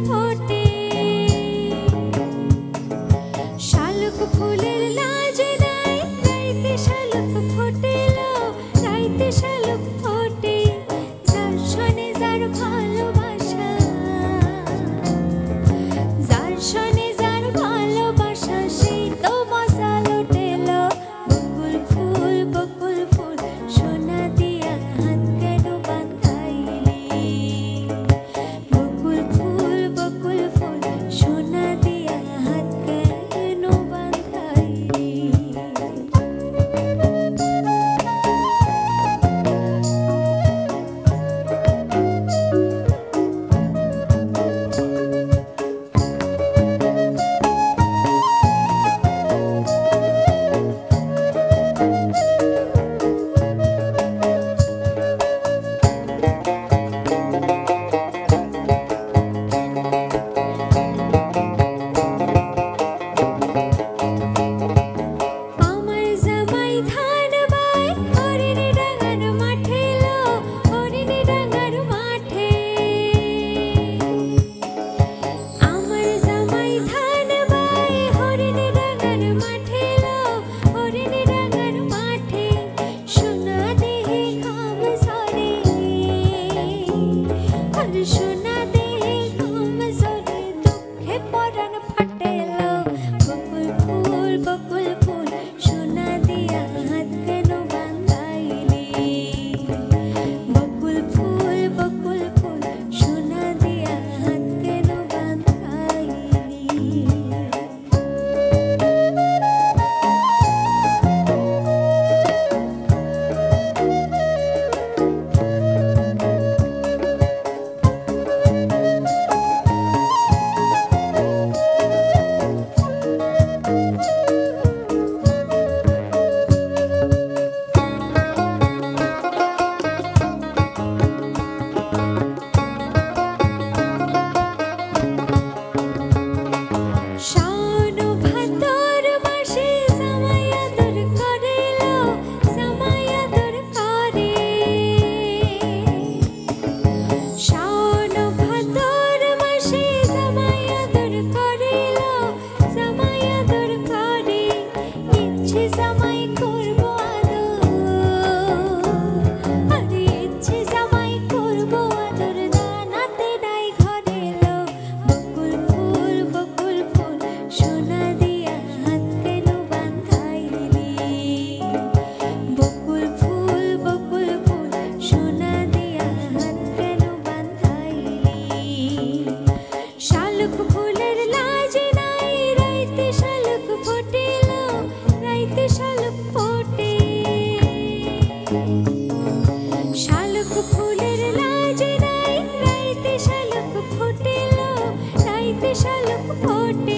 ফোটে শালুক ফুলের লাজ নাই রাইতে শালুক ফোটেলো রাইতে শালুক ফোটে যার শোনে যার ভালোবাসা যার শোনে যার ভালোবাসা সেই তো মজা লুটেলো বকুল ফুল সোনা দিয়া হাত কেন বাঁধাইলি বকুল ফুল সোনা দিয়া হাত কেন বাঁধাইলি আমার জামাই ধান বাই হরিণী ডাঙ্গার মাঠে লো হরিণী ডাঙ্গার মাঠে আমার জামাই ধান বাই হরিণী ডাঙ্গার মাঠে লো হরিণী ডাঙ্গার মাঠে সোনা দেহে ঘাম ঝরে আর সোনা দেহে ঘাম ঝরে দুঃখে পরাণ ফাটে লো বকুল ফুল সোনা দিয়া হাত কেন বাঁধাইলি বকুল ফুল সোনা দিয়া হাত কেন বাঁধাইলি শাওন ভাদর মাসে জামাই আদর করেলো জামাই আদর করে শাওন ভাদর মাসে জামাই আদর করেলো জামাই আদর করে ইচ্ছে জামাই করব আদর আরে ইচ্ছে জামাই করব আদর জানাতে নাই ঘরে লো বকুল ফুল সোনা দিয়া হাত কেন বাঁধাইলি বকুল ফুল সোনা দিয়া হাত কেন বাঁধাইলি শালুক ফুলের লাজ নাই রাইতে শালুক ফোটেলো রাইতে শালুক ফোটে শালুক ফুলের লাজ নাই রাইতে শালুক ফোটেলো রাইতে শালুক ফোটে